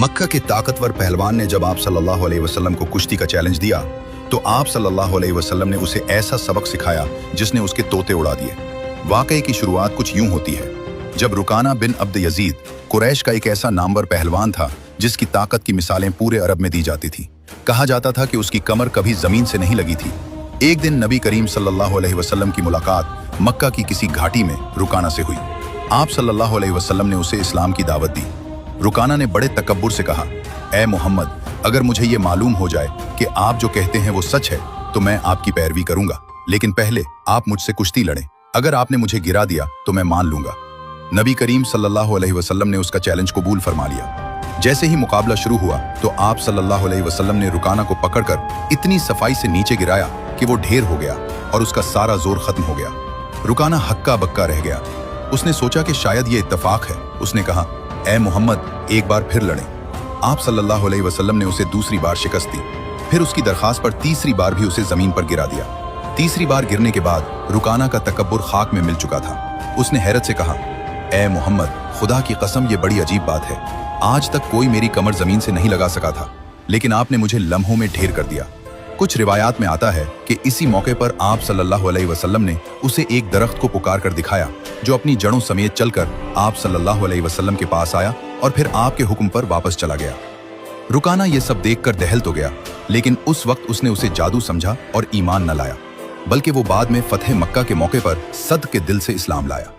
मक्का के ताकतवर पहलवान ने जब आप सल्लल्लाहु अलैहि वसल्लम को कुश्ती का चैलेंज दिया तो आप सल्लल्लाहु अलैहि वसल्लम ने उसे ऐसा सबक सिखाया जिसने उसके तोते उड़ा दिए। वाकये की शुरुआत कुछ यूं होती है। जब रुकाना बिन अब्द यजीद कुरैश का एक ऐसा नामवर पहलवान था जिसकी ताकत की मिसालें पूरे अरब में दी जाती थी। कहा जाता था कि उसकी कमर कभी जमीन से नहीं लगी थी। एक दिन नबी करीम सल्लल्लाहु अलैहि वसल्लम की मुलाकात मक्का की किसी घाटी में रुकाना से हुई। आप सल्लल्लाहु अलैहि वसल्लम ने उसे इस्लाम की दावत दी। रुकाना ने बड़े तकब्बुर से कहा, ए मोहम्मद, अगर मुझे ये मालूम हो जाए कि आप जो कहते हैं वो सच है तो मैं आपकी पैरवी करूंगा, लेकिन पहले आप मुझसे कुश्ती लड़ें। अगर आपने मुझे गिरा दिया तो मैं मान लूंगा। नबी करीम सल्लल्लाहु अलैहि वसल्लम ने उसका चैलेंज कबूल फरमा लिया। जैसे ही मुकाबला शुरू हुआ तो आप सल्लल्लाहु अलैहि वसल्लम ने रुकाना को पकड़कर इतनी सफाई से नीचे गिराया कि वो ढेर हो गया और उसका सारा जोर खत्म हो गया। रुकाना हक्का बक्का रह गया। उसने सोचा कि शायद ये इत्तेफाक है। उसने कहा, ए मोहम्मद, एक बार फिर लड़ें। आप सल्लल्लाहु अलैहि वसल्लम ने उसे दूसरी बार शिकस्त दी। फिर उसकी दरखास्त पर तीसरी बार भी उसे जमीन पर गिरा दिया। तीसरी बार गिरने के बाद रुकाना का तकब्बुर खाक में मिल चुका था। उसने हैरत से कहा, ए मोहम्मद, खुदा की कसम, ये बड़ी अजीब बात है। आज तक कोई मेरी कमर जमीन से नहीं लगा सका था, लेकिन आपने मुझे लम्हों में ढेर कर दिया। कुछ रिवायात में आता है कि इसी मौके पर आप सल्लल्लाहु अलैहि वसल्लम ने उसे एक दरख्त को पुकार कर दिखाया जो अपनी जड़ों समेत चलकर आप सल्लल्लाहु अलैहि वसल्लम के पास आया और फिर आपके हुक्म पर वापस चला गया। रुकाना ये सब देखकर दहल तो गया, लेकिन उस वक्त उसने उसे जादू समझा और ईमान न लाया, बल्कि वो बाद में फतह मक्का के मौके पर सद के दिल से इस्लाम लाया।